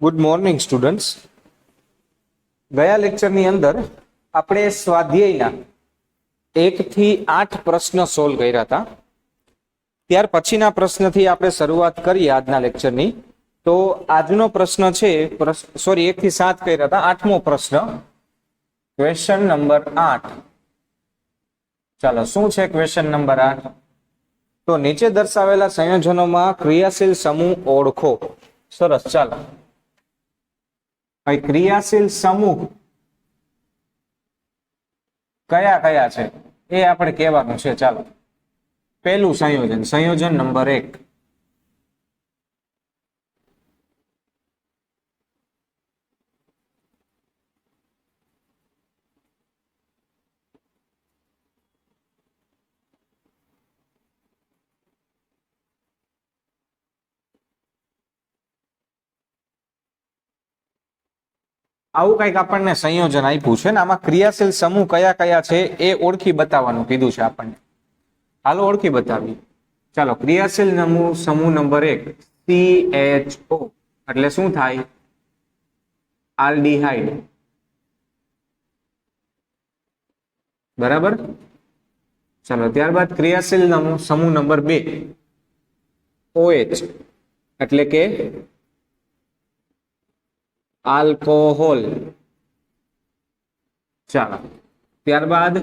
Good morning students. ગયા લેક્ચરની અંદર આપણે સ્વાધ્યાયના 1 થી 8 પ્રશ્ન સોલ્વ કર્યા હતા. ત્યાર પછીના પ્રશ્નથી આપણે શરૂઆત કરીએ આજના લેક્ચરની. તો આજનો પ્રશ્ન છે 1 થી 7 કર્યા હતા. 8મો પ્રશ્ન, ક્વેશ્ચન નંબર 8. ચાલો, શું છે ક્વેશ્ચન નંબર 8? તો નીચે દર્શાવેલા સંયોજનોમાં ક્રિયાશીલ સમૂહ ઓળખો. સરસ. ચાલો, ક્રિયાશીલ સમૂહ કયા કયા છે એ આપણે કહેવાનું છે. ચાલો, પહેલું સંયોજન નંબર 1. આવું કંઈક આપણને સંયોજન આપ્યું છે ને આમાં ક્રિયાશીલ સમૂહ કયા કયા છે એ ઓળખી બતાવવાનું કીધું છે આપણને. હાલો, ઓળખી બતાવીએ. ચાલો, ક્રિયાશીલ સમૂહ નંબર 1 CHO એટલે શું થાય? આલ્ડીહાઇડ. બરાબર. ચાલો, ત્યારબાદ ક્રિયાશીલ સમૂહ નંબર 2 OH એટલે કે આલ્કોહોલ. ચાલો, ત્યારબાદ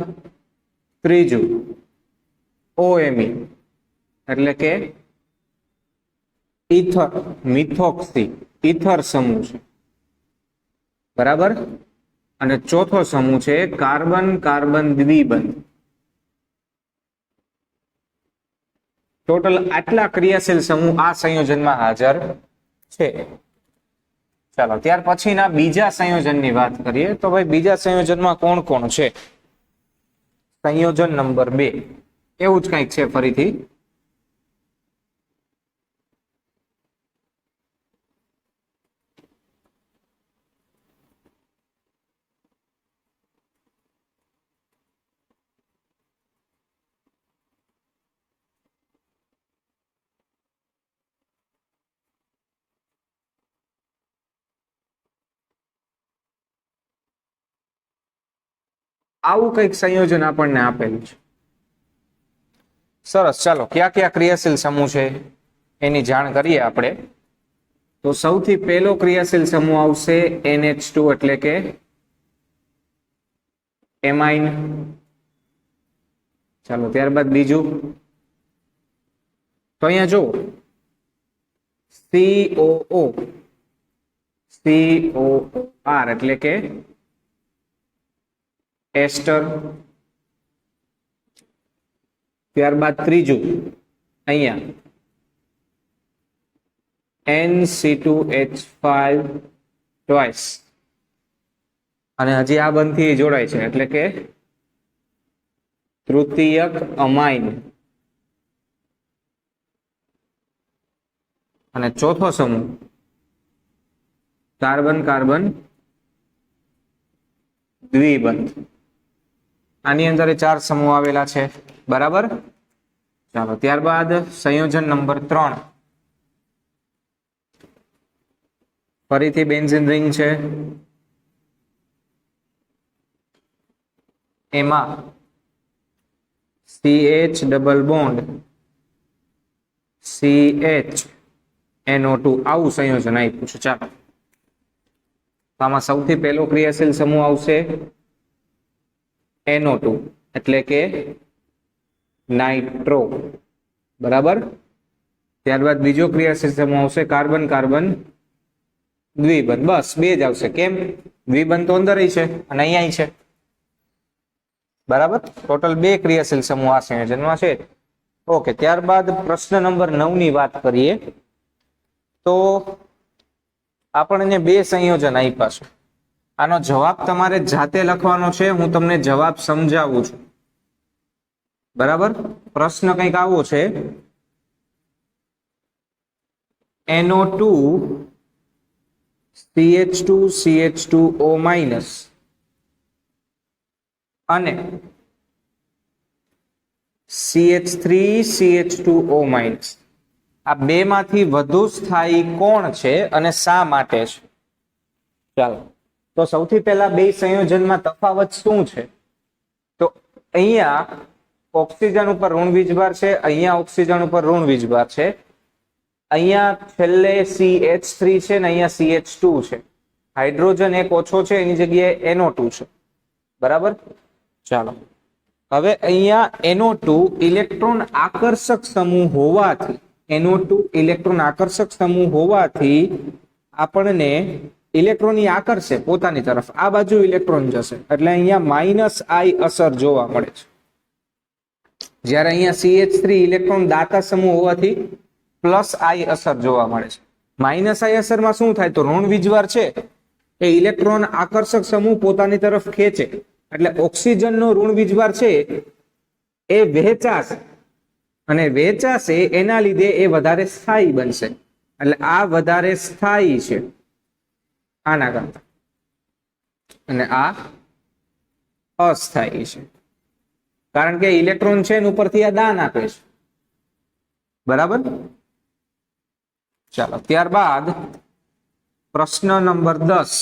ત્રીજું OMe એટલે કે ઇથર, મિથોક્સી, ઇથર સમૂહ છે. બરાબર. અને ચોથો સમૂહ છે કાર્બન કાર્બન દ્વિબંધ. ટોટલ આટલા ક્રિયાશીલ સમૂહ આ સંયોજનમાં હાજર છે. ચાલો, ત્યાર પછીના બીજા સંયોજનની વાત કરીએ તો ભાઈ બીજા સંયોજનમાં કોણ કોણ છે? સંયોજન નંબર 2 એવું જ કંઈક છે ફરીથી. આવું કંઈક સંયોજન આપણને આપેલું છે. સરસ. ચાલો, કયા કયા ક્રિયાશીલ સમૂહ છે એની જાણ કરીએ આપણે. તો સૌથી પહેલો ક્રિયાશીલ સમૂહ આવશે NH2 એટલે કે એમાઇન. ચાલો, ત્યારબાદ બીજું તો અહીંયા જો COOR એટલે કે એસ્ટર. ત્યારબાદ ત્રીજું અહીંયા NC2H5 ટ્વાઇસ. અને હજી આ બંધથી જોડાય છે એટલે કે તૃતીયક અમાઇન. અને ચોથો સમૂહ કાર્બન કાર્બન દ્વિબંધ. આની અંદર 4 સમૂહ આવેલા છે. બરાબર. ચાલો, ત્યારબાદ સંયોજન નંબર 3 ફરીથી બેન્ઝીન રિંગ છે. એમાં CH ડબલ બોન્ડ CHNO2 આવું સંયોજન આપ્યું છે. ચાલો, આમાં સૌથી પહેલો ક્રિયાશીલ સમૂહ આવશે NO2 એટલે કે નાઇટ્રો. બરાબર. ત્યારબાદ બીજો ક્રિયાશીલ સમૂહ આવશે કાર્બન કાર્બન દ્વિબંધ. બસ 2 જ આવશે. કેમ? દ્વિબંધ તો અંદર છે અને અહીંયા છે. બરાબર. ટોટલ 2 ક્રિયાશીલ સમૂહ આ સંયોજનમાં છે. ઓકે. ત્યારબાદ પ્રશ્ન નંબર 9 ની વાત કરીએ તો આપણને 2 સંયોજન આપ્યા છે. આનો જવાબ તમારે જાતે લખવાનો છે. હું તમને જવાબ સમજાવું છું. બરાબર. પ્રશ્ન કંઈક આવો છે, NO2 CH2 CH2O માઇનસ અને CH3CH2O- આ બે માંથી વધુ સ્થાયી કોણ છે અને શા માટે છે? ચાલો, તો સૌથી પહેલા બે સંયોજનમાં તફાવત શું છે? તો અહીંયા ઓક્સિજન ઉપર ઋણ વીજભાર છે, અહીંયા ઓક્સિજન ઉપર ઋણ વીજભાર છે, અહીંયા છેલ્લે CH3 છે ને અહીંયા CH2 છે. હાઇડ્રોજન એક ઓછો છે, એની જગ્યાએ NO2 છે. બરાબર. ચાલો, હવે અહીંયા NO2 ઇલેક્ટ્રોન આકર્ષક સમૂહ હોવાથી, NO2 ઇલેક્ટ્રોન આકર્ષક સમૂહ હોવાથી આપણને ઇલેક્ટ્રોન આકર્ષે પોતાની તરફ, આ બાજુ ઇલેક્ટ્રોન જશે એટલે અહીંયા -I અસર જોવા મળે છે. જ્યારે અહીંયા CH3 ઇલેક્ટ્રોન દાતા સમૂહ હોવાથી +I અસર જોવા મળે છે. -I અસરમાં શું થાય? તો ઋણ વીજભાર છે એ ઇલેક્ટ્રોન આકર્ષક સમૂહ પોતાની તરફ ખેંચે એટલે ઓક્સિજનનો ઋણ વીજભાર છે એ વહેંચાશે, અને વહેંચાશે એના લીધે એ વધારે સ્થાયી બનશે. એટલે આ વધારે સ્થાયી છે આના કરતા, અને આ અસ્થાયી છે કારણ કે ઇલેક્ટ્રોન છે એના ઉપરથી આ દાન આપે છે. બરાબર. ચાલો, ત્યારબાદ પ્રશ્ન નંબર 10.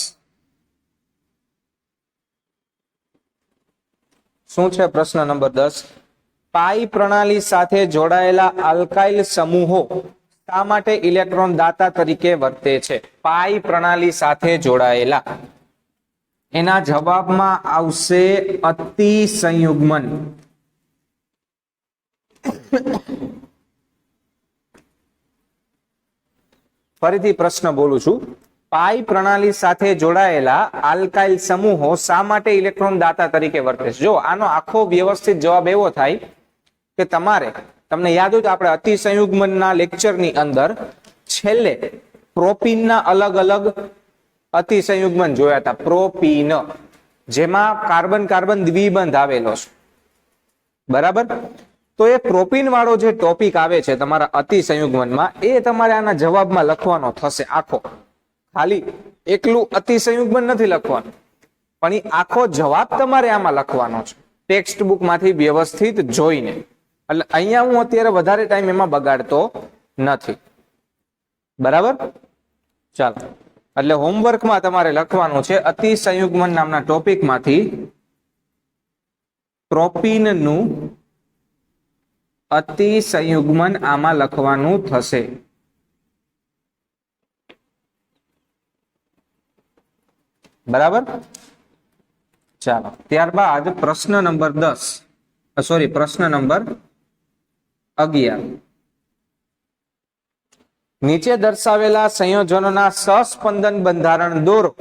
શું છે પ્રશ્ન નંબર 10? પાઈ પ્રણાલી સાથે જોડાયેલા આલ્કાઇલ સમૂહો શા માટે ઇલેક્ટ્રોન દાતા તરીકે વર્તે છે? પાઈ પ્રણાલી સાથે જોડાયેલા, એના જવાબમાં આવશે અતિસંયુગ્મન. ફરીથી પ્રશ્ન બોલું છું. પાઈ પ્રણાલી સાથે જોડાયેલા આલ્કાઇલ સમૂહો શા માટે ઇલેક્ટ્રોન દાતા તરીકે વર્તે છે? જો આનો આખો વ્યવસ્થિત જવાબ એવો થાય કે તમને યાદ હોય તો આપણે અતિસંયુગ્મનના લેક્ચરની અંદર છેલ્લે પ્રોપીનના અલગ અલગ અતિસંયુગ્મન જોયા હતા. પ્રોપીન જેમાં કાર્બન કાર્બન દ્વિબંધ આવેલો છે. બરાબર. તો એ પ્રોપીન વાળો જે ટોપિક આવે છે તમારા અતિસંયુગ્મનમાં, એ તમારે આના જવાબમાં લખવાનો થશે આખો. ખાલી એકલું અતિસંયુગ્મન નથી લખવાનું, પણ એ આખો જવાબ તમારે આમાં લખવાનો છે ટેક્સ્ટ બુક માંથી વ્યવસ્થિત જોઈને. એટલે અહીંયા હું અત્યારે વધારે ટાઈમ એમાં બગાડતો નથી. બરાબર. ચાલો, એટલે હોમવર્કમાં તમારે લખવાનું છે અતિસંયુગ્મન નામના ટોપિકમાંથી પ્રોપીનનું અતિસંયુગ્મન આમાં લખવાનું થશે. બરાબર. ચાલો, ત્યારબાદ પ્રશ્ન નંબર 11. નીચે દર્શાવેલા સંયોજનોના સહસ્પંદન બંધારણ દોરો.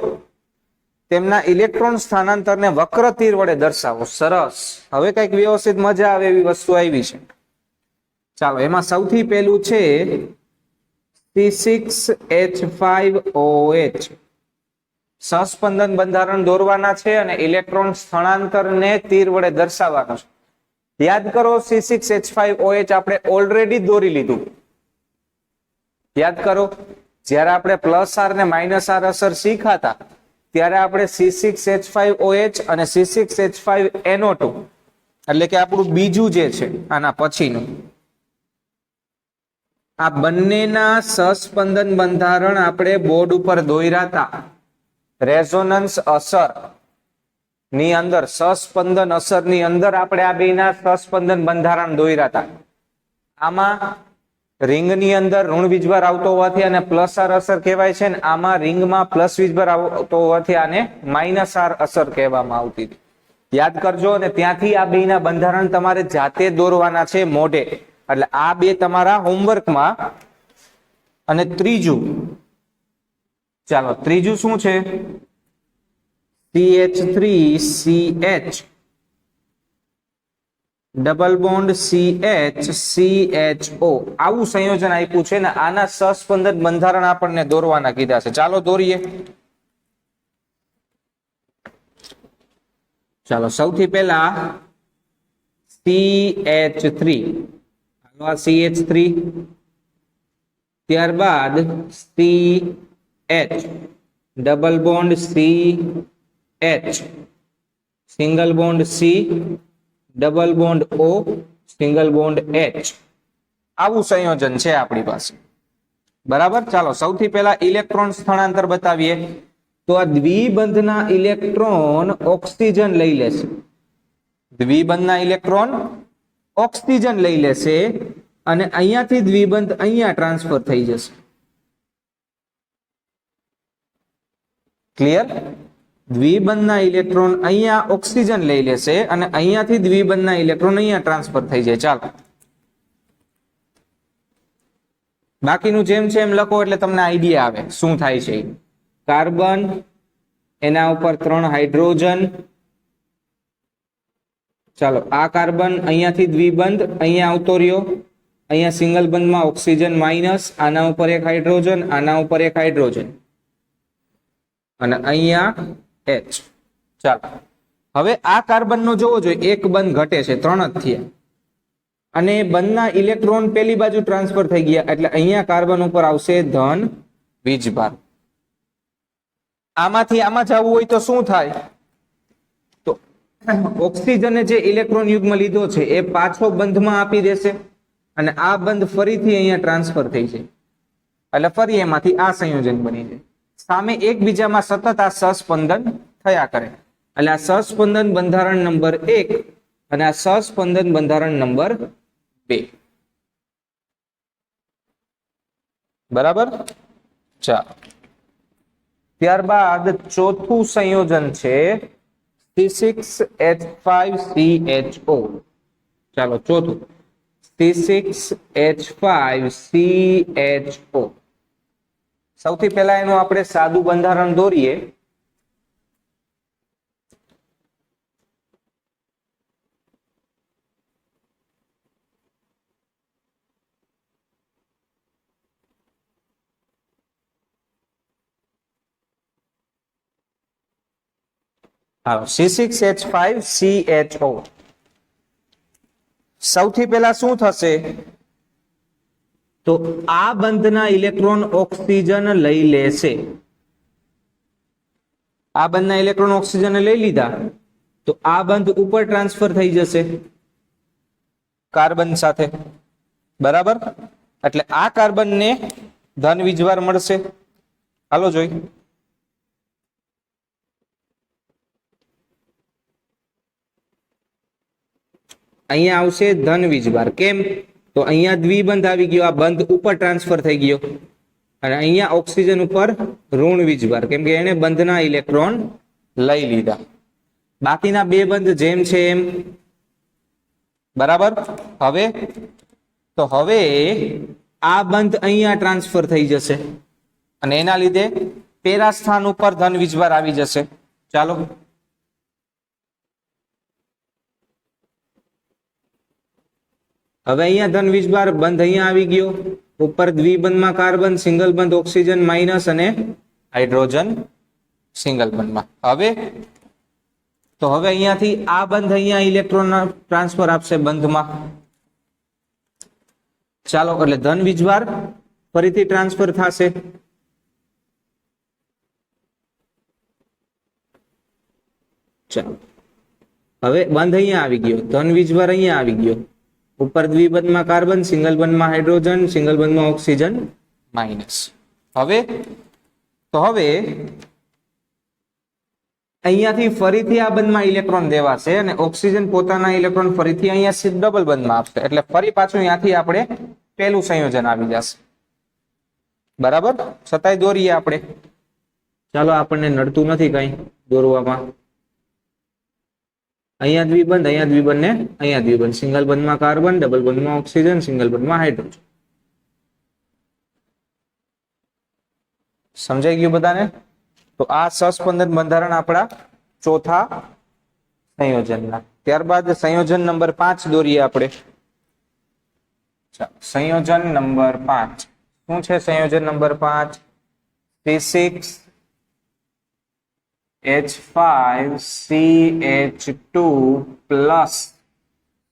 તેમના ઇલેક્ટ્રોન સ્થાનાંતરને વક્ર તીર વડે દર્શાવો. સરસ. હવે કઈક વ્યવસ્થિત મજા આવે એવી વસ્તુ આવી છે. ચાલો, એમાં સૌથી પહેલું છે C6H5OH. સહસ્પંદન બંધારણ દોરવાના છે અને ઇલેક્ટ્રોન સ્થળાંતરને તીર વડે દર્શાવવાનો છે. યાદ કરો, C6H5OH આપણે ઓલરેડી દોરી લીધું. યાદ કરો, જ્યારે આપણે +R ને -R અસર શીખાતા ત્યારે આપણે C6H5OH અને C6H5NO2 એટલે કે આપણું બીજું જે છે આના પછીનું, આ બંનેના સહસ્પંદન બંધારણ આપણે બોર્ડ ઉપર દોર્યા હતા. રેઝોનન્સ અસર ની અંદર, સહસ્પંદન અસર ની અંદર આપણે આ બેના સહસ્પંદન બંધારણ દોર્યા હતા. આમાં રિંગની અંદર ઋણ વીજભાર આવતો હોવાથી આને +R અસર કહેવાય છે, ને આમાં રિંગમાં પ્લસ વીજભાર આવતો હોવાથી આને -R અસર કહેવામાં આવતી હતી. યાદ કરજો. અને ત્યાંથી આ બેના બંધારણ તમારે જાતે દોરવાના છે મોઢે. એટલે આ બે તમારા હોમવર્કમાં. અને ત્રીજું, ચાલો, ત્રીજું શું છે? CH3CH ડબલ બોન્ડ CH આવું સંયોજન આપ્યું છે ને આના સહસ્પંદન બંધારણ આપણને દોરવાના કીધા છે. ચાલો દોરીએ. ચાલો, સૌથી પહેલા CH3, CH3, ત્યારબાદ CH double bond CH, single bond C, double bond O, single bond H. આવું સંયોજન છે આપણી પાસે. બરાબર. ચાલો, સૌથી પહેલા ઇલેક્ટ્રોન સ્થળાંતર બતાવીએ. તો આ દ્વિબંધના ઇલેક્ટ્રોન ઓક્સિજન લઈ લેશે. દ્વિબંધના ઇલેક્ટ્રોન ઓક્સિજન લઈ લેશે અને અહીંયાથી દ્વિબંધ અહીંયા ટ્રાન્સફર થઈ જશે. ક્લિયર? દ્વિબંધના ઇલેક્ટ્રોન અહીંયા ઓક્સિજન લઈ લેશે અને અહીંયાથી દ્વિબંધના ઇલેક્ટ્રોન અહીંયા ટ્રાન્સફર થઈ જાય. ચાલો બાકીનું જેમ છે એમ લખો એટલે તમને આઈડિયા આવે શું થાય છે. કાર્બન, એના ઉપર 3 હાઇડ્રોજન. ચાલો આ કાર્બન અહીંયાથી દ્વિબંધ અહીંયા આવતો રહ્યો, અહીંયા સિંગલ બંધમાં ઓક્સિજન માઇનસ, આના ઉપર 1 હાઇડ્રોજન, આના ઉપર 1 હાઇડ્રોજન અને અહીંયા H. ચાલો હવે આ કાર્બનનો જોવો જોઈએ, એક બંધ ઘટે છે, 3 જ થયા અને બંધના ઇલેક્ટ્રોન પેલી બાજુ ટ્રાન્સફર થઈ ગયા એટલે અહીંયા કાર્બન ઉપર આવશે ધન વીજભાર. આમાંથી આમાં જવું હોય તો શું થાય? તો ઓક્સિજને જે ઇલેક્ટ્રોન યુગ્મ લીધો છે એ પાછો બંધમાં આપી દેશે અને આ બંધ ફરીથી અહીંયા ટ્રાન્સફર થઈ જાય એટલે ફરી એમાંથી આ સંયોજન બની જાય. સામે એકબીજામાં સતત આ સહસ્પંદન થયા કરે એટલે આ સહસ્પંદન બંધારણ નંબર 1 અને આ સહસ્પંદન બંધારણ નંબર 2. બરાબર? ચાલો ત્યારબાદ ચોથું સંયોજન છે C6H5CHO. ચાલો ચોથું C6H5CHO. સૌથી પહેલા એનું આપણે સાદું બંધારણ દોરીએ. C6H5CHO. સૌથી પહેલા શું થશે? તો આ બંધના ઇલેક્ટ્રોન ઓક્સિજન લઈ લેશે. આ બંધના ઇલેક્ટ્રોન ઓક્સિજન લઈ લીધા તો આ બંધ ઉપર ટ્રાન્સફર થઈ જશે કાર્બન સાથે. બરાબર? એટલે આ કાર્બનને ધન વીજભાર મળશે. હાલો જોઈ. અહીંયા આવશે ધન વીજભાર. કેમ? તો અહીંયા દ્વિબંધ આવી ગયો, આ બંધ ઉપર ટ્રાન્સફર થઈ ગયો અને અહીંયા ઓક્સિજન ઉપર ઋણ વીજભાર કેમ કે એને બંધના ઇલેક્ટ્રોન લઈ લીધા. બાકીના બે બંધ જેમ છે એમ. બરાબર? હવે આ બંધ અહીંયા ટ્રાન્સફર થઈ જશે અને એના લીધે પેરા સ્થાન ઉપર ધન વીજભાર આવી જશે. ચાલો હવે અહીંયા ધન વીજભાર બંધ અહીંયા આવી ગયો, ઉપર દ્વિબંધમાં કાર્બન, સિંગલ બંધ ઓક્સિજન માઇનસ અને હાઇડ્રોજન સિંગલ બંધમાં. હવે અહીંયાથી આ બંધ અહીંયા ઇલેક્ટ્રોન ટ્રાન્સફર આપશે બંધમાં. ચાલો એટલે ધન વીજભાર ફરીથી ટ્રાન્સફર થશે. ચાલો હવે બંધ અહીંયા આવી ગયો, ધન વીજભાર અહીંયા આવી ગયો, ઉપર દ્વિબંધમાં કાર્બન, સિંગલ બંધમાં હાઇડ્રોજન, સિંગલ બંધમાં ઓક્સિજન માઇનસ. હવે અહીંયાથી ફરીથી આ બંધમાં ઇલેક્ટ્રોન દેવાશે અને ઓક્સિજન પોતાના ઇલેક્ટ્રોન ફરીથી અહીંયા ડબલ બંધમાં આપશે એટલે ફરી પાછું અહીંયાથી આપણે પેલું સંયોજન આવી જશે. બરાબર? છતાંય દોરીએ આપણે. ચાલો આપણને નડતું નથી કઈ દોરવામાં. અહીંયા દ્વિબંધ ને અહીંયા દ્વિબંધ, સિંગલ બંધમાં કાર્બન, ડબલ બંધમાં ઓક્સિજન, સિંગલ બંધમાં હાઇડ્રોજન. સમજાઈ ગયું બધાને? તો આ સહસ્પંદન બંધારણ આપણા ચોથા સંયોજનના. ત્યારબાદ સંયોજન નંબર 5 દોરીએ આપણે. સંયોજન નંબર 5 શું છે? સંયોજન નંબર 5 C6H5CH2 પ્લસ.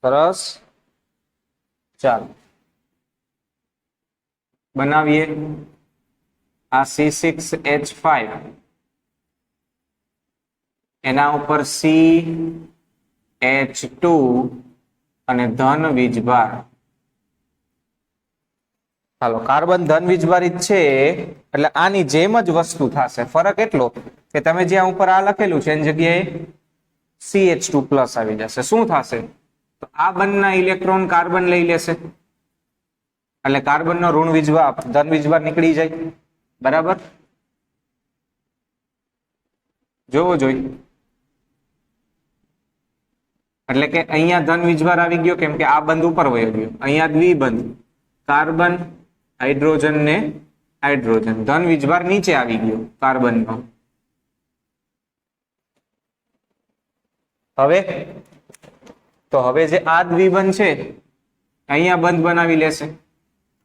સરસ. ચાલો બનાવીએ. આ C6H5 એના ઉપર CH2 અને ધન વીજભાર. હાલો, કાર્બન ધન વીજભારિત છે એટલે આની જેમ જ વસ્તુ થશે. ફરક એટલો કે તમે જ્યાં ઉપર આ લખેલું છે એની જગ્યાએ CH2+ આવી જશે. શું થશે? તો આ બંનેના ઇલેક્ટ્રોન કાર્બન લઈ લેશે એટલે કાર્બનનો ઋણ વીજભાર ધન વીજભાર નીકળી જાય. બરાબર, જોવો જોઈ. એટલે કે અહીંયા ધન વીજભાર આવી ગયો કેમ કે આ બંધ ઉપર વયો ગયો. અહીંયા દ્વિબંધ કાર્બન હાઇડ્રોજન ને હાઇડ્રોજન, ધન વીજભાર નીચે આવી ગયો કાર્બનનો. હવે જે આ દ્વિબંધ છે અહીંયા બંધ બનાવી લેશે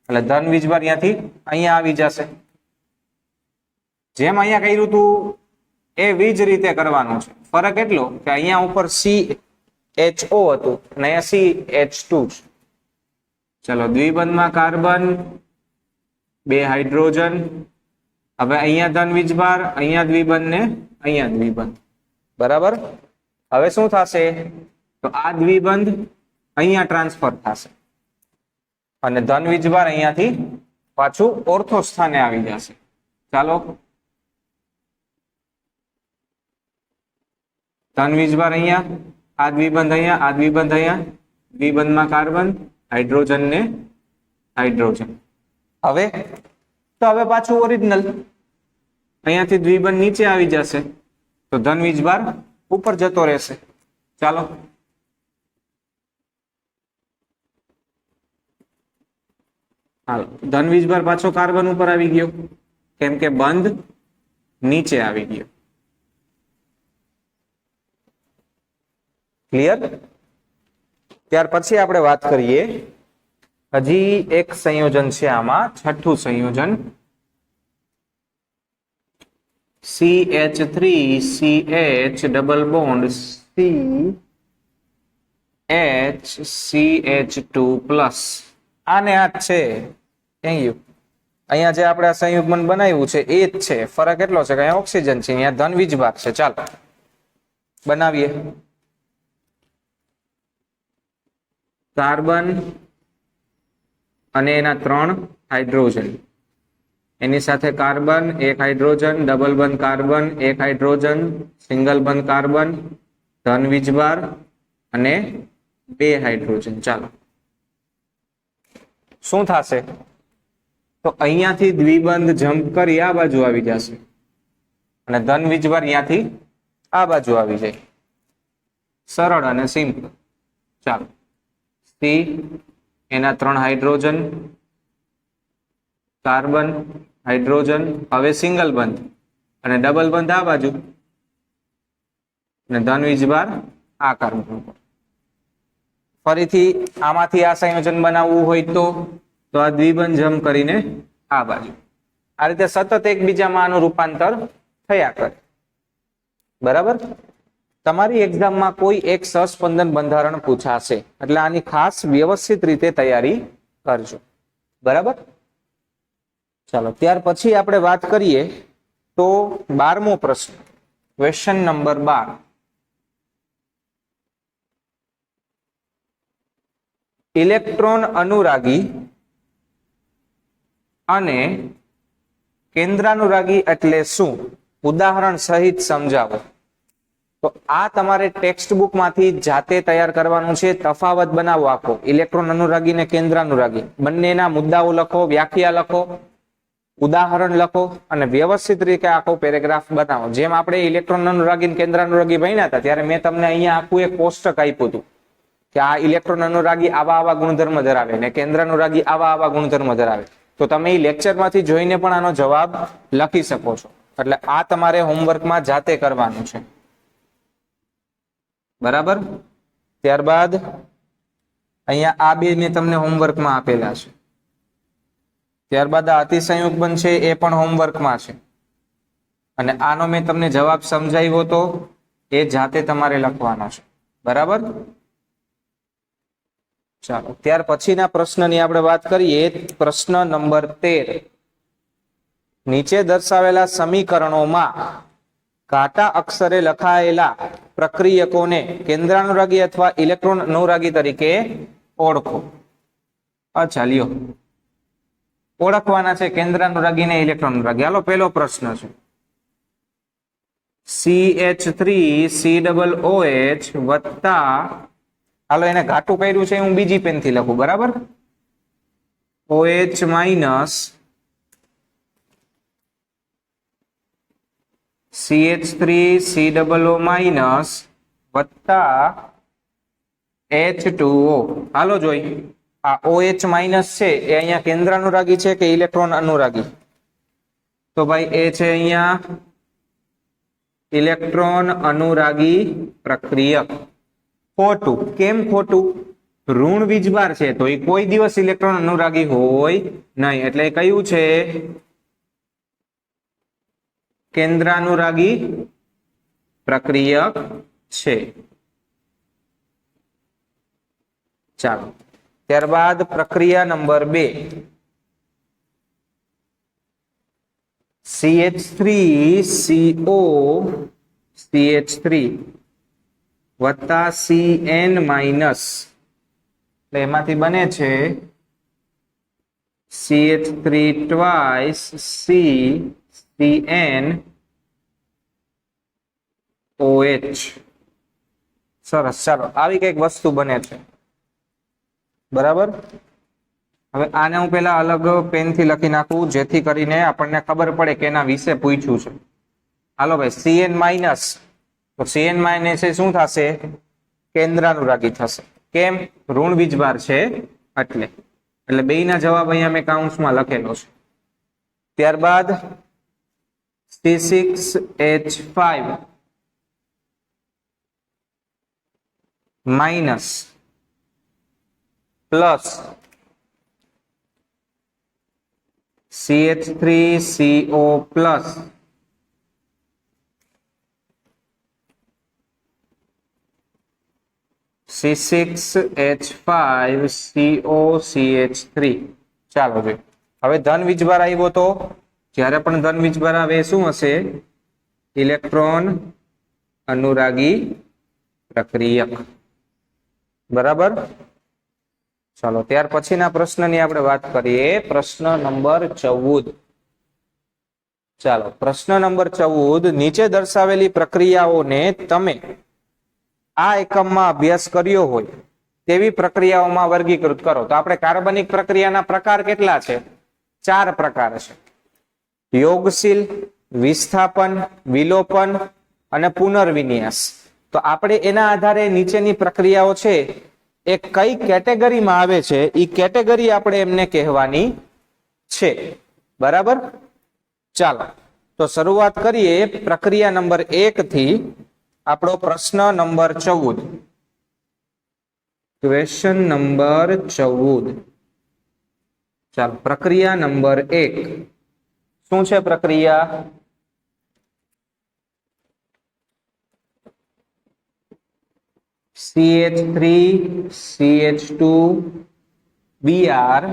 એટલે ધન વીજભાર અહીંયાથી અહીંયા આવી જશે. જેમ અહીંયા કર્યું હતું એવી જ રીતે કરવાનું છે. ફરક એટલો કે અહીંયા ઉપર CHO હતું અને અહીંયા CH2 છે. ચલો, દ્વિબંધમાં કાર્બન, 2 હાઇડ્રોજન. હવે અહીંયા ધન વીજભાર, અહીંયા દ્વિબંધ ને અહીંયા દ્વિબંધ. બરાબર, હવે શું થશે? તો આ દ્વિબંધ અહીંયા ટ્રાન્સફર થશે અને ધન વીજભાર અહીંયાથી પાછું ઓર્થો સ્થાને આવી જશે. ચાલો, ધન વીજભાર અહીંયા, આ દ્વિબંધ અહીંયા, આ દ્વિબંધ અહીંયા, દ્વિબંધમાં કાર્બન, હાઇડ્રોજન ને હાઇડ્રોજન. હવે પાછું ઓરિજિનલ અહીંયાથી દ્વિબંધ નીચે આવી જશે તો ધન વીજભાર ઉપર જતો રહેશે. ચાલો, હાલો, ધન વીજભાર પાછો કાર્બન ઉપર આવી ગયો કેમ કે બંધ નીચે આવી ગયો. ક્લિયર? ત્યાર પછી આપણે વાત કરીએ, હજી એક સંયોજન છે આમાં, છઠ્ઠું સંયોજન CH3CH ડબલ બોન્ડ CH2+. આને આ જ છે. અહીંયા જે આપણે આ સંયુગ્મન બનાવ્યું છે એ જ છે. ફરક એટલો છે કે અહીંયા ઓક્સિજન છે, અહીંયા ધન વીજભાર છે. ચાલો બનાવીએ. કાર્બન અને એના 3 હાઇડ્રોજન, એની સાથે કાર્બન, 1 હાઇડ્રોજન, ડબલ બંધ કાર્બન, 1 હાઇડ્રોજન, સિંગલ બંધ કાર્બન, ધન વીજભાર અને 2 હાઇડ્રોજન. ચાલો, શું થશે? તો અહીંયાથી દ્વિબંધ જમ્પ કરી આ બાજુ આવી જશે અને ધન વીજભાર અહીંયાથી આ બાજુ આવી જાય. સરળ અને સિમ્પલ. ચાલો, એના 3 હાઇડ્રોજન, કાર્બન, હાઇડ્રોજન, હવે સિંગલ બંધ અને ડબલ બંધ આ બાજુ અને ધન વીજભાર આ કાર્બન ઉપર. ફરીથી આમાંથી આ સંયોજન બનાવવું હોય તો આ દ્વિબંધ જમ્પ કરીને આ બાજુ. આ રીતે સતત એકબીજામાં આનું રૂપાંતર થયા કરે. બરાબર, તમારી એક્ઝામમાં કોઈ એક સહસ્પંદન બંધારણ પૂછાશે એટલે આની ખાસ વ્યવસ્થિત રીતે તૈયારી કરજો. બરાબર, ચાલો ત્યાર પછી આપણે વાત કરીએ તો 12મો પ્રશ્ન, ક્વેશ્ચન નંબર 12. ઇલેક્ટ્રોન અનુરાગી અને કેન્દ્રાનુરાગી એટલે શું? ઉદાહરણ સહિત સમજાવો. તો આ તમારે ટેક્સ્ટ બુક માંથી જાતે તૈયાર કરવાનું છે. તફાવત બનાવો આખો, ઇલેક્ટ્રોન અનુરાગી ને કેન્દ્રાનુરાગી બંનેના મુદ્દાઓ લખો, વ્યાખ્યા લખો, ઉદાહરણ લખો અને વ્યવસ્થિત રીતે આખો પેરેગ્રાફ બનાવો. જેમ આપણે ઇલેક્ટ્રોન અનુરાગી અને કેન્દ્રાનુરાગી ભણ્યા હતા ત્યારે મેં તમને અહીંયા આખું એક કોષ્ટક આપ્યું હતું કે આ ઇલેક્ટ્રોન અનુરાગી આવા ગુણધર્મ ધરાવે ને કેન્દ્રાનુરાગી આવા ગુણધર્મ ધરાવે. તો તમે એ લેક્ચર માંથી જોઈને પણ આનો જવાબ લખી શકો છો. એટલે આ તમારે હોમવર્કમાં જાતે કરવાનું છે. બરાબર, ત્યારબાદ અહીંયા આ બે મેં તમને હોમવર્કમાં આપેલા છે. ત્યારબાદ આ અતિસંયુગ્મન છે એ પણ હોમવર્કમાં છે અને આનો મેં તમને જવાબ સમજાવ્યો તો એ જાતે તમારે લખવાનો છે. બરાબર, ચાલો ત્યાર પછીના પ્રશ્નની આપણે વાત કરીએ. પ્રશ્ન નંબર 13. નીચે દર્શાવેલા સમીકરણોમાં ઘાટા અક્ષરે લખાયેલા પ્રક્રિયકોને કેન્દ્રાનુરાગી અથવા ઇલેક્ટ્રોન અનુરાગી તરીકે ઓળખો. અચ્છા લ્યો, ઓળખવાના છે કેન્દ્રાનુરાગી ને ઇલેક્ટ્રોન અનુરાગી. હાલો પહેલો પ્રશ્ન છે CH3COOH વત્તા, હાલો એને ઘાટું કર્યું છે હું બીજી પેન થી લખું, બરાબર, OH માઇનસ CH3COO માઇનસ વત્તા H2O. હાલો જોઈ, આ OH માઇનસ છે એ અહીંયા કેન્દ્રાનુરાગી છે કે ઇલેક્ટ્રોન અનુરાગી? તો ભાઈ એ છે અહીંયા ઇલેક્ટ્રોન અનુરાગી પ્રક્રિયક. ખોટું. કેમ ખોટું? ઋણ વીજભાર છે તો એ કોઈ દિવસ ઇલેક્ટ્રોન અનુરાગી હોય નહીં, એટલે કયું છે? કેન્દ્રાનુરાગી પ્રક્રિયક છે. ચાલો ત્યારબાદ પ્રક્રિયા નંબર 2, CH3CO CH3 વત્તા CN માઇનસ, એટલે એમાંથી બને છે CH3 twice CN OH. સરસ, ચાલો આવી કઈક વસ્તુ બને છે, બરાબર. હવે આને હું પેલા અલગ પેન થી લખી નાખું જેથી કરીને આપણને ખબર પડે કે એના વિશે પૂછ્યું છે. હાલો ભાઈ, CN માઇનસ, તો CN માઇનસ એ શું થશે? કેન્દ્રાનુરાગી થશે. કેમ? ઋણ વીજભાર છે એટલે. એટલે બેયના જવાબ અહીંયા મેં કાઉન્સમાં લખેલો છે. ત્યારબાદ C6H5 minus plus CH3CO plus C6H5COCH3. ચાલો જોઈએ, હવે ધન વીજભાર આવ્યો તો જ્યારે પણ ધન વીજભાર આવે એ શું હશે? ઇલેક્ટ્રોન અનુરાગી પ્રક્રિયક, બરાબર. ચાલો ત્યાર પછીના પ્રશ્નની આપણે વાત કરીએ, પ્રશ્ન નંબર 14. ચાલો પ્રશ્ન નંબર 14, નીચે દર્શાવેલી પ્રક્રિયાઓને તમે આ એકમમાં અભ્યાસ કર્યો હોય તેવી પ્રક્રિયાઓમાં વર્ગીકૃત કરો. તો આપણે કાર્બનિક પ્રક્રિયાના પ્રકાર કેટલા છે? 4 પ્રકાર છે: યોગશીલ, વિસ્થાપન, વિલોપન અને પુનર્વિન્યાસ. તો આપણે એના આધારે નીચેની પ્રક્રિયાઓ છે એ કઈ કેટેગરીમાં આવે છે એ કેટેગરી આપણે એમને કહેવાની છે, બરાબર. ચાલો તો શરૂઆત કરીએ પ્રક્રિયા નંબર 1 થી. આપણો પ્રશ્ન નંબર 14, ક્વેશ્ચન નંબર 14. ચાલો પ્રક્રિયા નંબર 1 શું છે? પ્રક્રિયા CH3CH2Br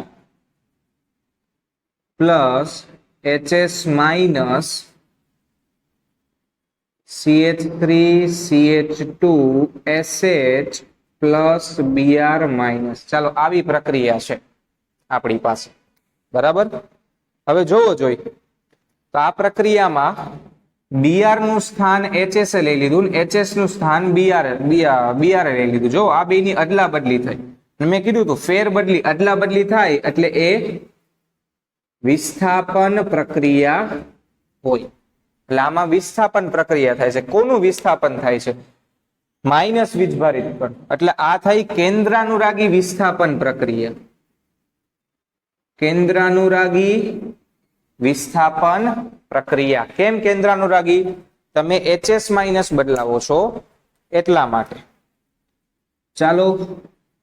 plus HS minus CH3CH2SH plus Br minus. ચાલો આવી પ્રક્રિયા છે આપણી પાસે, બરાબર. હવે જોવો જોઈ, તો આ પ્રક્રિયામાં Br નું સ્થાન HS લઈ લીધું ને HS નું સ્થાન Br લઈ લીધું. જો આ બેની અદલા બદલી થઈ. મેં કીધું તું ફેર બદલી અદલા બદલી થાય એટલે એ વિસ્થાપન પ્રક્રિયા હોય. એટલે આમાં વિસ્થાપન પ્રક્રિયા થાય છે. કોનું વિસ્થાપન થાય છે? માઇનસ વીજભારિત કણ. એટલે આ થઈ કેન્દ્રાનુરાગી વિસ્થાપન પ્રક્રિયા. કેન્દ્રાનુરાગી વિસ્થાપન પ્રક્રિયા. કેમ કેન્દ્રાનુરાગી? તમે HS માઇનસ બદલાવો છો એટલા માટે. ચાલો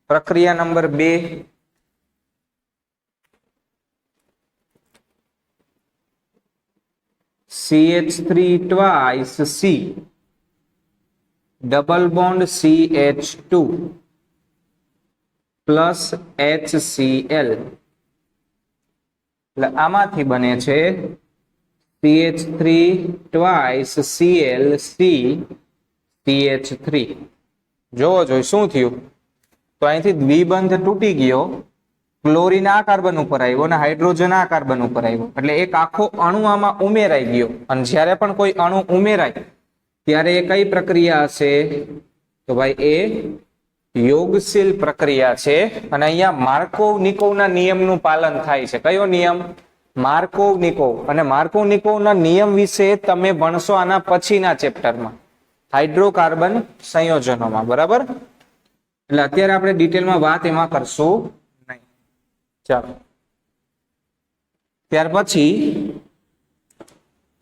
પ્રક્રિયા number 2, CH3 twice C double bond CH2 plus HCl. એટલે આમાંથી બને છે CH3 twice Cl C CH3. જોવો જોઈ શું થયું? તો અહીંથી દ્વિબંધ તૂટી ગયો ક્લોરીન આ કાર્બન ઉપર આવ્યો અને હાઇડ્રોજન આ કાર્બન ઉપર આવ્યો, એટલે એક આખો અણુ આમાં ઉમેરાઈ ગયો. અને જ્યારે પણ કોઈ અણુ ઉમેરાય ત્યારે એ કઈ પ્રક્રિયા હશે? તો ભાઈ એ યોગશીલ પ્રક્રિયા છે. અને અહીંયા માર્કોવ-નિકોવના નિયમનું પાલન થાય છે. કયો નિયમ? માર્કોવ-નિકોવ. અને માર્કોવ-નિકોવના નિયમ વિશે તમે ભણશો આના પછીના ચેપ્ટરમાં, હાઇડ્રોકાર્બન સંયોજનોમાં. બરાબર? એટલે અત્યારે આપણે ડિટેલમાં વાત એમાં કરશું નહીં. ચાલો, ત્યાર પછી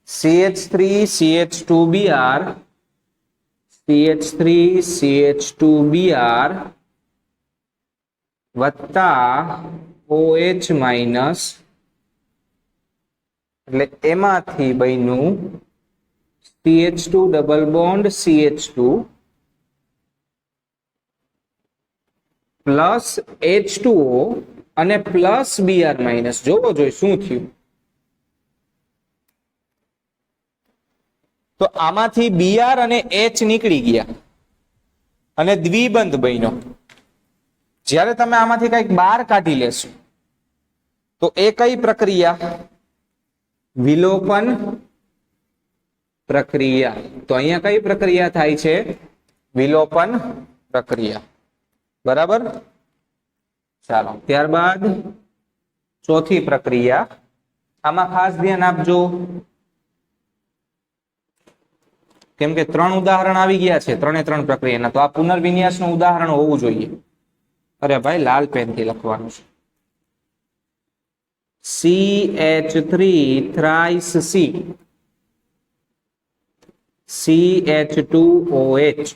CH3CH2Br CH3CH2Br વત્તા OH માઇનસ, એટલે એમાંથી બન્યું CH2 double bond CH2 plus H2O અને પ્લસ Br માઇનસ. જોવો જોઈએ શું થયું. તો આમાંથી Br અને H નીકળી ગયા અને દ્વિબંધ બન્યો. જ્યારે તમે આમાંથી કંઈક બહાર કાઢી લેશો તો એ કઈ પ્રક્રિયા? વિલોપન પ્રક્રિયા. તો અહીંયા કઈ પ્રક્રિયા થાય છે? વિલોપન પ્રક્રિયા. બરાબર? ચાલો, ત્યારબાદ ચોથી પ્રક્રિયા. આમાં ખાસ ધ્યાન આપજો, કેમ કે 3 ઉદાહરણ આવી ગયા છે, 3 પ્રક્રિયાના. તો આ પુનર્વિન્યાસનું ઉદાહરણ હોવું જોઈએ. અરે ભાઈ, લાલ પેનથી લખવાનું છે. CH3 thrice C CH2OH.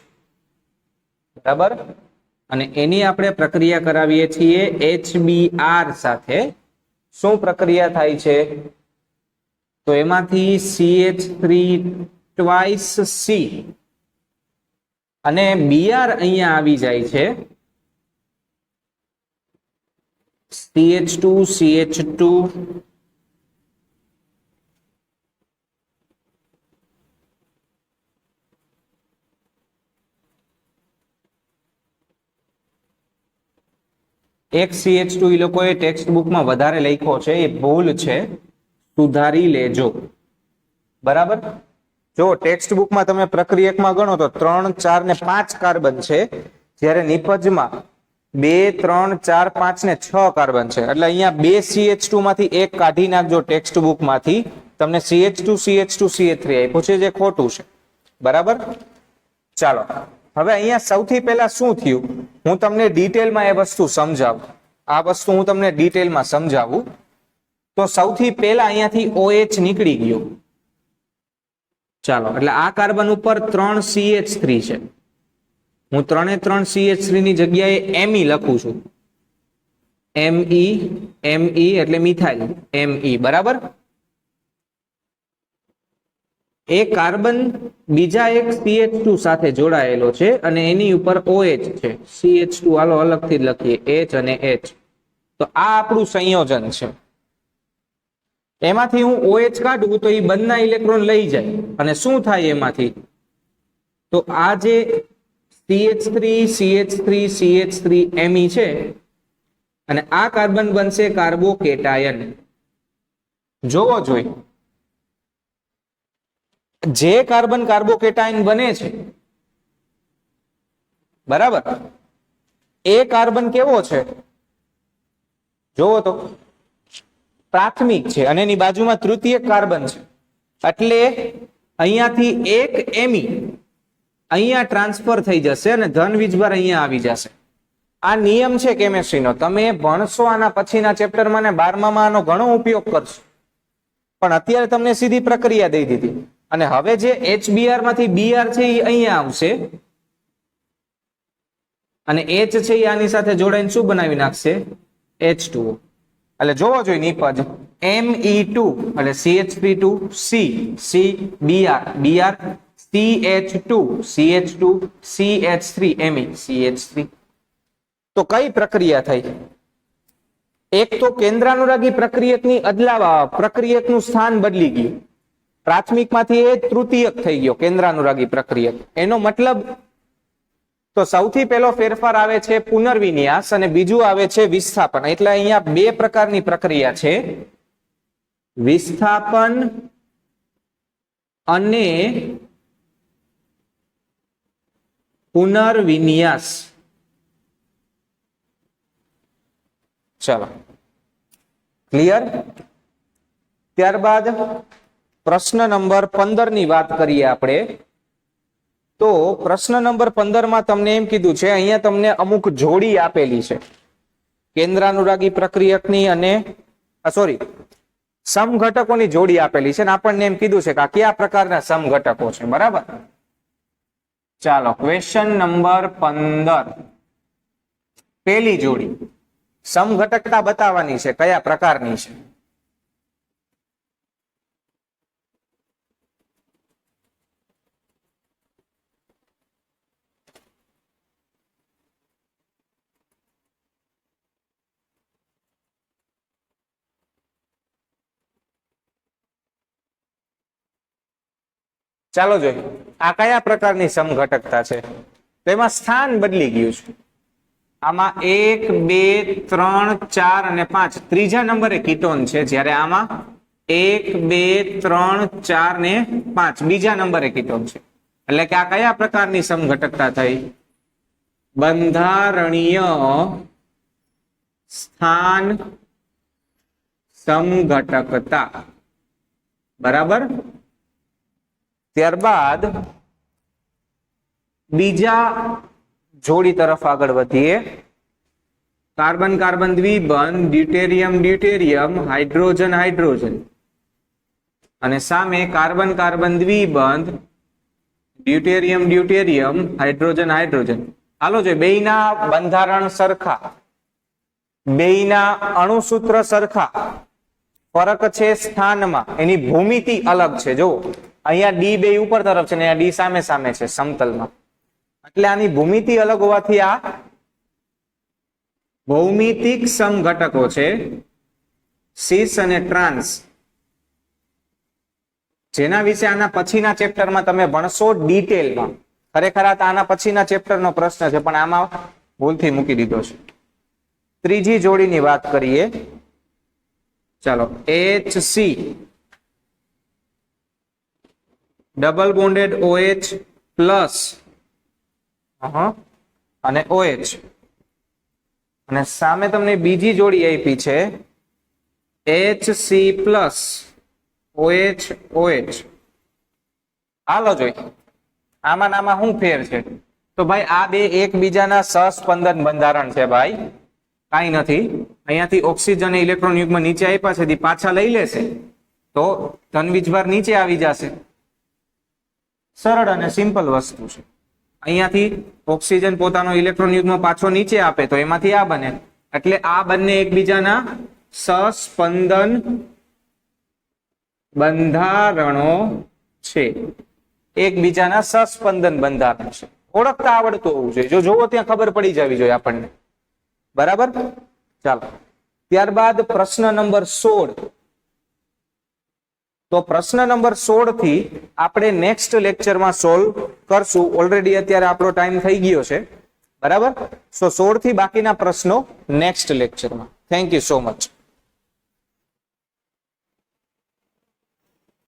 બરાબર? અને એની આપણે પ્રક્રિયા કરાવીએ છીએ HBr સાથે. શું પ્રક્રિયા થાય છે? તો એમાંથી CH3 twice C અને Br અહીંયા આવી જાય છે CH2 CH2 એક CH2 એ લોકોએ ટેક્સ્ટ બુકમાં વધારે લખ્યો છે, એ ભૂલ છે, સુધારી લેજો. બરાબર? જો ટેક્સ્ટ બુકમાં તમે પ્રક્રિયકમાં ગણો તો 3 4 ને 5 કાર્બન છે, જ્યારે નિપજમાં 2 3 4 5 ને 6 કાર્બન છે. એટલે અહીંયા 2 CH2 માંથી એક કાઢી નાખજો ટેક્સ્ટ બુકમાંથી, તમને CH2 CH2 CH3 આપ્યું છે, જે ખોટું છે. બરાબર? ચાલો, હવે અહીંયા સૌથી પહેલા શું થયું હું તમને ડિટેલમાં એ વસ્તુ સમજાવું. આ વસ્તુ હું તમને ડિટેલમાં સમજાવું. તો સૌથી પહેલા અહીંયાથી OH નીકળી ગયો. ચાલો, એટલે આ કાર્બન ઉપર 3 CH3 છે. હું 3 CH3 ની જગ્યાએ Me લખું છું. Me એટલે મિથાઇલ Me. બરાબર? એ કાર્બન બીજા એક CH2 સાથે જોડાયેલો છે અને એની ઉપર OH છે. CH2 હાલો અલગથી લખીએ, H અને H. તો આ આપણું સંયોજન છે. એમાંથી હું OH કાઢું તો એ બંને ઇલેક્ટ્રોન લઈ જાય અને શું થાય એમાંથી? તો આ જે CH3 CH3 CH3 Me છે અને આ કાર્બન બનશે કાર્બોકેટાયન. જોવો જોઈએ, જે કાર્બન કાર્બોકેટાયન બને છે, બરાબર, એ કાર્બન કેવો છે? જોવો તો પ્રાથમિક છે અને એની બાજુમાં તૃતીય કાર્બન છે. એટલે અહીંયાથી એક Me અહીંયા ટ્રાન્સફર થઈ જશે અને ધન વીજભાર અહીંયા આવી જશે. આ નિયમ છે કેમેસ્ટ્રીનો. તમે ભણશો આના પછીના ચેપ્ટરમાં ને 12માં આનો ઘણો ઉપયોગ કરશો, પણ અત્યારે તમને સીધી પ્રક્રિયા દઈ દીધી. અને હવે જે HBr માંથી Br છે એ અહીંયા આવશે અને H છે એ આની સાથે જોડાઈને શું બનાવી નાખશે? H2O. એટલે જોવો જોઈએ નિપજ Me2 એટલે CH32 C Br CH2 CH2 CH3 Me CH3. તો કઈ પ્રક્રિયા થઈ? એક તો કેન્દ્રાનુરાગી પ્રક્રિયકની પ્રક્રિયકનું સ્થાન બદલી ગયું. પ્રાથમિકમાંથી એ તૃતીયક થઈ ગયો કેન્દ્રાનુરાગી પ્રક્રિયક. એનો મતલબ તો સૌથી પહેલો ફેરફાર આવે છે પુનર્વિન્યાસ અને બીજું આવે છે વિસ્થાપન. એટલે અહીંયા બે પ્રકારની પ્રક્રિયા છે, વિસ્થાપન અને પુનર્વિન્યાસ. ચલો ક્લિયર. ત્યારબાદ પ્રશ્ન નંબર 15 ની વાત કરીએ આપણે. તો પ્રશ્ન નંબર 15 માં તમને એમ કીધું છે, અહીંયા તમને અમુક જોડી આપેલી છે કેન્દ્રાનુરાગી પ્રક્રિયકની અને સમઘટકોની જોડી આપેલી છે, અને આપણને એમ કીધું છે કે આ કયા પ્રકારના સમઘટકો છે. બરાબર. ચાલો ક્વેશ્ચન નંબર 15. પહેલી જોડી સમઘટકતા બતાવવાની છે, કયા પ્રકારની છે. ચાલો જોઈએ આ કયા પ્રકારની સમઘટકતા છે. તો એમાં સ્થાન બદલી ગયું છે. આમાં 1 2 3 4 અને 5 ત્રીજા નંબરે કીટોન છે, જ્યારે આમાં 1 2 3 4 ને 5 બીજા નંબરે કીટોન છે. એટલે કે આ કયા પ્રકારની સમઘટકતા થઈ? બંધારણીય સ્થાન સમઘટકતા. બરાબર. ત્યારબાદ બીજા જોડી તરફ આગળ વધીએ. કાર્બન કાર્બન દ્વિબંધ, ડ્યુટેરિયમ ડ્યુટેરિયમ, હાઇડ્રોજન હાઇડ્રોજન, અને સામે કાર્બન કાર્બન દ્વિબંધ, ડ્યુટેરિયમ ડ્યુટેરિયમ, હાઇડ્રોજન હાઇડ્રોજન. હાલો જો બેયના બંધારણ સરખા, બેયના અણુસૂત્ર સરખા, ફરક છે સ્થાનમાં, એની ભૂમિતિ અલગ છે. જો અહીંયા ડી બે ઉપર તરફ છે ને અહીંયા ડી સામે સામે છે સમતલમાં, એટલે આની ભૂમિતિ અલગ હોવાથી આ ભૌમિતિક સમઘટકો છે, સિસ અને ટ્રાન્સ, જેના વિશે આના પછીના ચેપ્ટરમાં તમે ભણશો ડિટેલમાં. ખરેખર આના પછીના ચેપ્ટરનો પ્રશ્ન છે, પણ આમાં ભૂલથી મૂકી દીધો છે. ત્રીજી જોડીની વાત કરીએ. ચાલો HC double bonded OH plus અને OH, અને સામે તમને બીજી જોડી આપી છે HC પ્લસ OH OH. હાલો જોઈ આમાં નામાં શું ફેર છે. તો ભાઈ આ બે એકબીજાના સહસ્પંદન બંધારણ છે. ભાઈ કાંઈ નથી, અહીંયાથી ઓક્સિજન ઇલેક્ટ્રોન યુગ્મ નીચે આપ્યા છે, પાછા લઈ લેશે તો ધન વીજભાર નીચે આવી જશે. સરળ અને સિમ્પલ વસ્તુ છે. અહીંયાથી ઓક્સિજન પોતાનો ઇલેક્ટ્રોન યુગ્મ પાછો નીચે આપે તો એમાંથી આ બને, એટલે આ બંને એકબીજાના સહસ્પંદન બંધારણો છે. એકબીજાના સહસ્પંદન બંધારણ છે. ઓળખતા આવડતું હોવું જોઈએ. જો જોવો ત્યાં ખબર પડી જવી જોઈએ આપણને. બરાબર. ચાલો ત્યારબાદ પ્રશ્ન નંબર 16. તો પ્રશ્ન નંબર 16 થી આપણે નેક્સ્ટ લેક્ચરમાં સોલ્વ કરશું. ઓલરેડી અત્યારે આપણો ટાઈમ થઈ ગયો છે. બરાબર. સો 16 થી બાકીના પ્રશ્નો નેક્સ્ટ લેક્ચરમાં. Thank you so much.